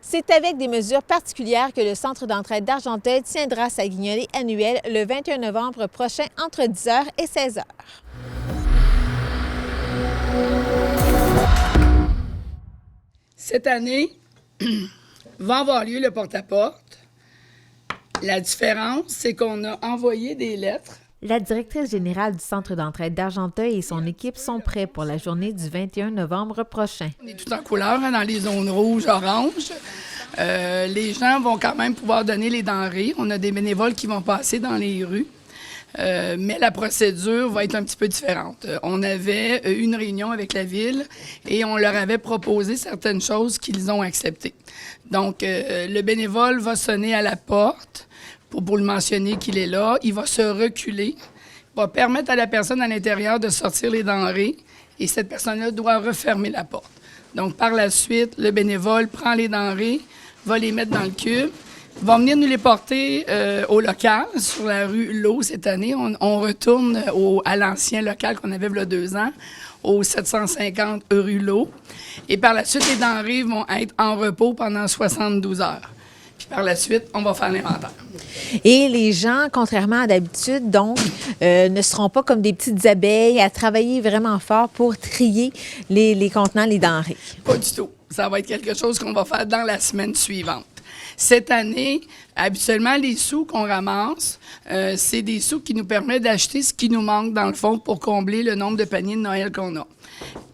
C'est avec des mesures particulières que le Centre d'entraide d'Argenteuil tiendra sa guignolée annuelle le 21 novembre prochain entre 10h et 16h. Cette année, va avoir lieu le porte-à-porte. La différence, c'est qu'on a envoyé des lettres. La directrice générale du Centre d'entraide d'Argenteuil et son équipe sont prêts pour la journée du 21 novembre prochain. On est tout en couleur, dans les zones rouges, oranges. Les gens vont quand même pouvoir donner les denrées. On a des bénévoles qui vont passer dans les rues. Mais la procédure va être un petit peu différente. On avait une réunion avec la Ville et on leur avait proposé certaines choses qu'ils ont acceptées. Donc, le bénévole va sonner à la porte pour le mentionner qu'il est là. Il va se reculer, va permettre à la personne à l'intérieur de sortir les denrées et cette personne-là doit refermer la porte. Donc, par la suite, le bénévole prend les denrées, va les mettre dans le cube, va venir nous les porter au local, sur la rue Lot cette année. On retourne à l'ancien local qu'on avait il y a 2 ans, au 750 rue Lot. Et par la suite, les denrées vont être en repos pendant 72 heures. Puis par la suite, on va faire l'inventaire. Et les gens, contrairement à d'habitude, donc, ne seront pas comme des petites abeilles à travailler vraiment fort pour trier les contenants, les denrées. Pas du tout. Ça va être quelque chose qu'on va faire dans la semaine suivante. Cette année, habituellement, les sous qu'on ramasse, c'est des sous qui nous permettent d'acheter ce qui nous manque, dans le fond, pour combler le nombre de paniers de Noël qu'on a.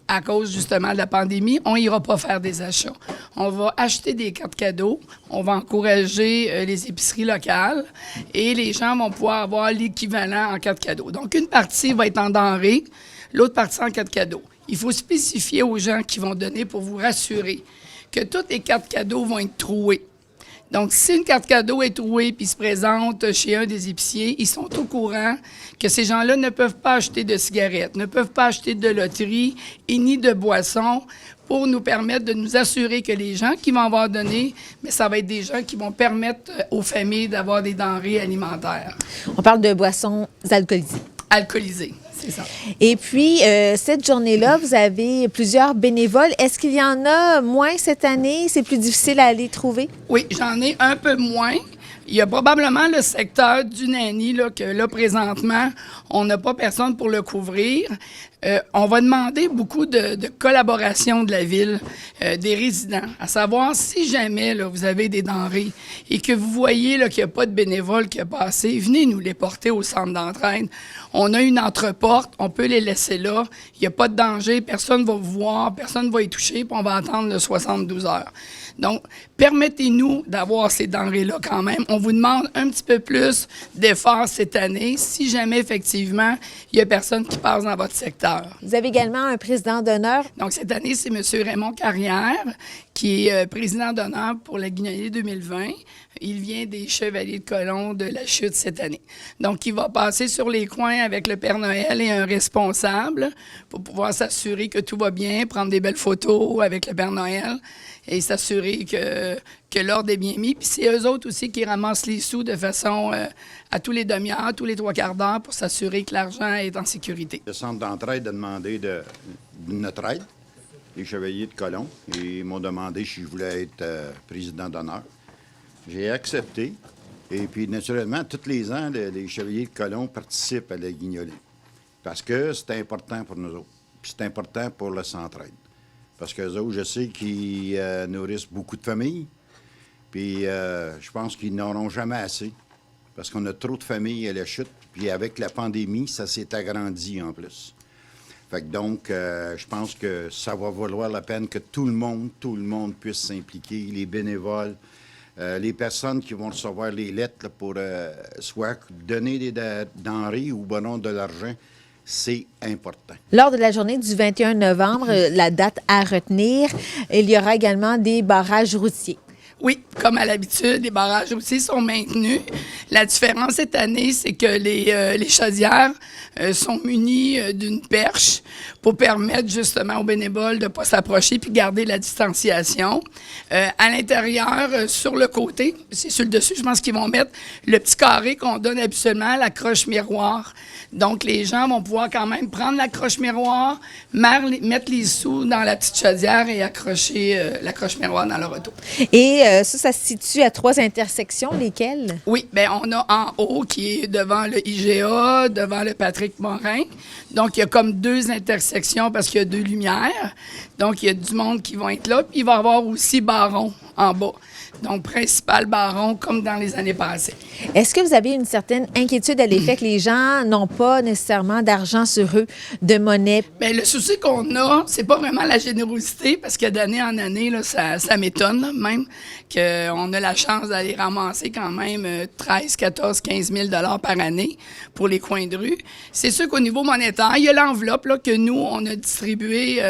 À cause, justement, de la pandémie, on n'ira pas faire des achats. On va acheter des cartes cadeaux, on va encourager les épiceries locales et les gens vont pouvoir avoir l'équivalent en cartes cadeaux. Donc, une partie va être en denrées, l'autre partie en cartes cadeaux. Il faut spécifier aux gens qui vont donner pour vous rassurer que toutes les cartes cadeaux vont être trouées. Donc, si une carte cadeau est trouée puis se présente chez un des épiciers, ils sont au courant que ces gens-là ne peuvent pas acheter de cigarettes, ne peuvent pas acheter de loterie et ni de boissons pour nous permettre de nous assurer que les gens qui vont avoir donné, mais ça va être des gens qui vont permettre aux familles d'avoir des denrées alimentaires. On parle de boissons alcoolisées. Alcoolisées, c'est ça. Et puis, cette journée-là, vous avez plusieurs bénévoles. Est-ce qu'il y en a moins cette année? C'est plus difficile à les trouver? Oui, j'en ai un peu moins. Il y a probablement le secteur du Nani, là, que là, présentement, on n'a pas personne pour le couvrir. On va demander beaucoup de collaboration de la Ville, des résidents, à savoir si jamais là, vous avez des denrées et que vous voyez là, qu'il n'y a pas de bénévoles qui a passé, venez nous les porter au centre d'entraide. On a une entreporte, on peut les laisser là. Il n'y a pas de danger, personne ne va vous voir, personne ne va y toucher, puis on va attendre le 72 heures. Donc, permettez-nous d'avoir ces denrées-là quand même. On vous demande un petit peu plus d'efforts cette année, si jamais, effectivement, il n'y a personne qui passe dans votre secteur. Vous avez également un président d'honneur. Donc, cette année, c'est M. Raymond Carrière, qui est président d'honneur pour la Guignolée 2020. Il vient des Chevaliers de Colomb de la Chute cette année. Donc, il va passer sur les coins avec le Père Noël et un responsable pour pouvoir s'assurer que tout va bien, prendre des belles photos avec le Père Noël et s'assurer que l'ordre est bien mis. Puis c'est eux autres aussi qui ramassent les sous de façon à tous les demi-heures, tous les 3/4 d'heure pour s'assurer que l'argent est en sécurité. Le centre d'entraide a demandé de notre aide, les Chevaliers de Colomb, et ils m'ont demandé si je voulais être président d'honneur. J'ai accepté. Et puis, naturellement, tous les ans, les Chevaliers de Colomb participent à la guignolée. Parce que c'est important pour nous autres. Puis c'est important pour le centraide. Parce qu'eux autres, je sais qu'ils nourrissent beaucoup de familles. Puis je pense qu'ils n'auront jamais assez. Parce qu'on a trop de familles à la chute. Puis avec la pandémie, ça s'est agrandi en plus. Fait que donc, je pense que ça va valoir la peine que tout le monde puisse s'impliquer. Les bénévoles, les personnes qui vont recevoir les lettres là, pour soit donner des denrées ou bon de l'argent. C'est important. Lors de la journée du 21 novembre, la date à retenir, il y aura également des barrages routiers. Oui, comme à l'habitude, les barrages aussi sont maintenus. La différence cette année, c'est que les chaudières sont munies d'une perche pour permettre justement aux bénévoles de ne pas s'approcher puis garder la distanciation. À l'intérieur, sur le côté, c'est sur le dessus, je pense qu'ils vont mettre le petit carré qu'on donne habituellement à la croche miroir. Donc, les gens vont pouvoir quand même prendre la croche miroir, mettre les sous dans la petite chaudière et accrocher la croche miroir dans leur auto. Et ça se situe à 3 intersections, lesquelles? Oui, bien, on a en haut qui est devant le IGA, devant le Patrick Morin. Donc, il y a comme 2 intersections parce qu'il y a 2 lumières. Donc, il y a du monde qui vont être là. Puis, il va y avoir aussi Baron en bas. Donc, principal Baron, comme dans les années passées. Est-ce que vous avez une certaine inquiétude à l'effet que les gens n'ont pas nécessairement d'argent sur eux, de monnaie? Bien, le souci qu'on a, c'est pas vraiment la générosité, parce que d'année en année, là, ça m'étonne là, même qu'on a la chance d'aller ramasser quand même 13, 14, 15 000 $ par année pour les coins de rue. C'est sûr qu'au niveau monétaire, il y a l'enveloppe là, que nous, on a distribuée.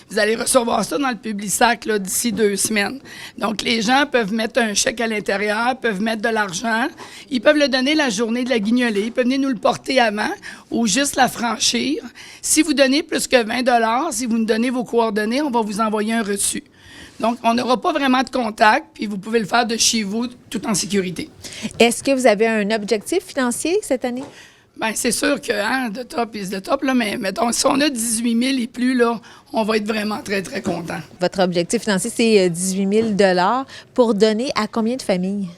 Vous allez recevoir ça dans le Publisac là, d'ici 2 semaines. Donc, les gens peuvent mettre un chèque à l'intérieur, peuvent mettre de l'argent. Ils peuvent le donner la journée de la guignolée. Ils peuvent venir nous le porter avant ou juste la franchir. Si vous donnez plus que 20 $, si vous nous donnez vos coordonnées, on va vous envoyer un reçu. Donc, on n'aura pas vraiment de contact, puis vous pouvez le faire de chez vous, tout en sécurité. Est-ce que vous avez un objectif financier cette année? Bien, c'est sûr que, de top is de top, là, mais mettons, si on a 18 000 et plus, là, on va être vraiment très, très content. Votre objectif financier, c'est 18 000 $ pour donner à combien de familles?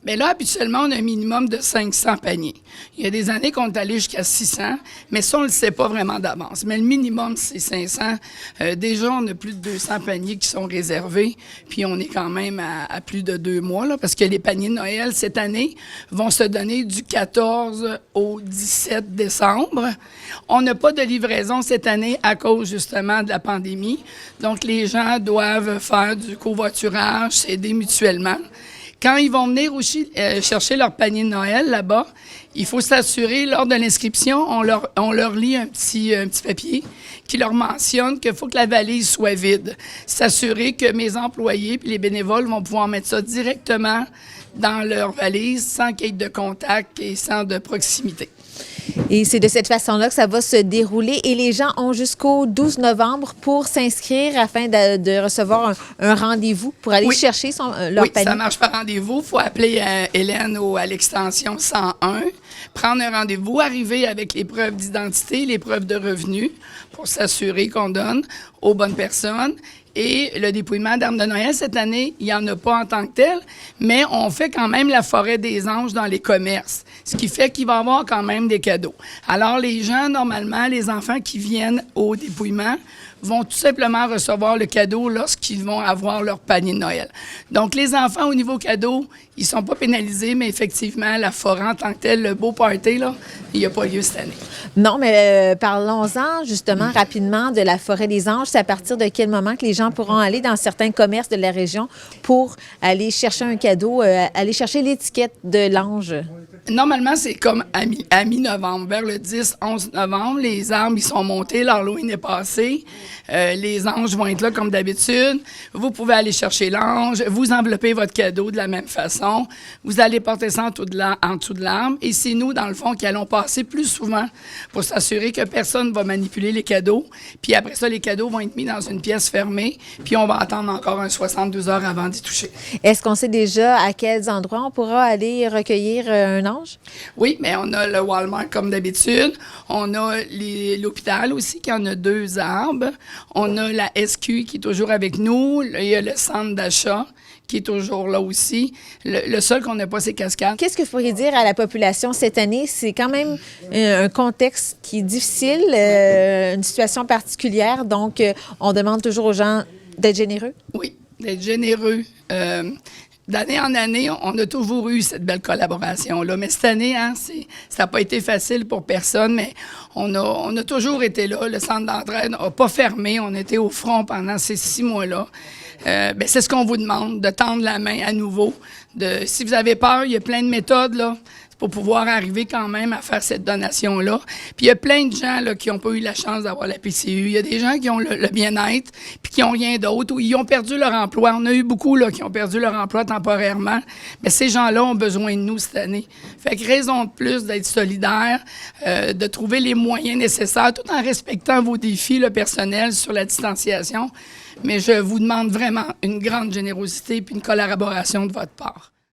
Bien là, habituellement, on a un minimum de 500 paniers. Il y a des années qu'on est allé jusqu'à 600, mais ça, on ne le sait pas vraiment d'avance. Mais le minimum, c'est 500. Déjà, on a plus de 200 paniers qui sont réservés, puis on est quand même à plus de 2 mois, là, parce que les paniers de Noël, cette année, vont se donner du 14 au 17 décembre. On n'a pas de livraison cette année à cause, justement, de la pandémie. Donc, les gens doivent faire du covoiturage, s'aider mutuellement. Quand ils vont venir aussi chercher leur panier de Noël là-bas, il faut s'assurer, lors de l'inscription, on leur lit un petit papier qui leur mentionne qu'il faut que la valise soit vide. S'assurer que mes employés et les bénévoles vont pouvoir mettre ça directement dans leur valise sans qu'il y ait de contact et sans de proximité. Et c'est de cette façon-là que ça va se dérouler. Et les gens ont jusqu'au 12 novembre pour s'inscrire afin de recevoir un rendez-vous pour aller chercher leur panier. Oui, ça marche par rendez-vous. Il faut appeler Hélène à l'extension 101, prendre un rendez-vous, arriver avec les preuves d'identité, les preuves de revenus pour s'assurer qu'on donne aux bonnes personnes. Et le dépouillement d'armes de Noël, cette année, il n'y en a pas en tant que tel, mais on fait quand même la forêt des anges dans les commerces, ce qui fait qu'il va y avoir quand même des cadeaux. Alors, les gens, normalement, les enfants qui viennent au dépouillement vont tout simplement recevoir le cadeau lorsqu'ils vont avoir leur panier de Noël. Donc, les enfants, au niveau cadeau, ils ne sont pas pénalisés, mais effectivement, la forêt en tant que telle, le beau party, là, il n'y a pas lieu cette année. Non, mais parlons-en justement rapidement de la forêt des anges. C'est à partir de quel moment que les gens pourront aller dans certains commerces de la région pour aller chercher un cadeau, aller chercher l'étiquette de l'ange? Normalement, c'est comme à mi-novembre, vers le 10-11 novembre. Les arbres, ils sont montés, l'Halloween est passé. Les anges vont être là comme d'habitude. Vous pouvez aller chercher l'ange, vous enveloppez votre cadeau de la même façon. Vous allez porter ça en dessous de l'arbre. Et c'est nous, dans le fond, qui allons passer plus souvent pour s'assurer que personne ne va manipuler les cadeaux. Puis après ça, les cadeaux vont être mis dans une pièce fermée. Puis on va attendre encore 72 heures avant d'y toucher. Est-ce qu'on sait déjà à quels endroits on pourra aller recueillir un ange? Oui, mais on a le Walmart comme d'habitude. On a l'hôpital aussi qui en a 2 arbres. On a la SQ qui est toujours avec nous. Il y a le centre d'achat qui est toujours là aussi. Le seul qu'on n'a pas, c'est Cascade. Qu'est-ce que vous pourriez dire à la population cette année? C'est quand même un contexte qui est difficile, une situation particulière. Donc, on demande toujours aux gens d'être généreux? Oui, d'être généreux. D'année en année, on a toujours eu cette belle collaboration-là. Mais cette année, ça n'a pas été facile pour personne, mais on a toujours été là. Le centre d'entraide n'a pas fermé. On était au front pendant ces 6 mois-là. C'est ce qu'on vous demande, de tendre la main à nouveau. Si vous avez peur, il y a plein de méthodes, là. pour pouvoir arriver quand même à faire cette donation-là. Puis il y a plein de gens là, qui n'ont pas eu la chance d'avoir la PCU. Il y a des gens qui ont le bien-être puis qui n'ont rien d'autre ou ils ont perdu leur emploi. On a eu beaucoup là, qui ont perdu leur emploi temporairement. Mais ces gens-là ont besoin de nous cette année. Fait que raison de plus d'être solidaire, de trouver les moyens nécessaires tout en respectant vos défis là, personnels sur la distanciation. Mais je vous demande vraiment une grande générosité puis une collaboration de votre part.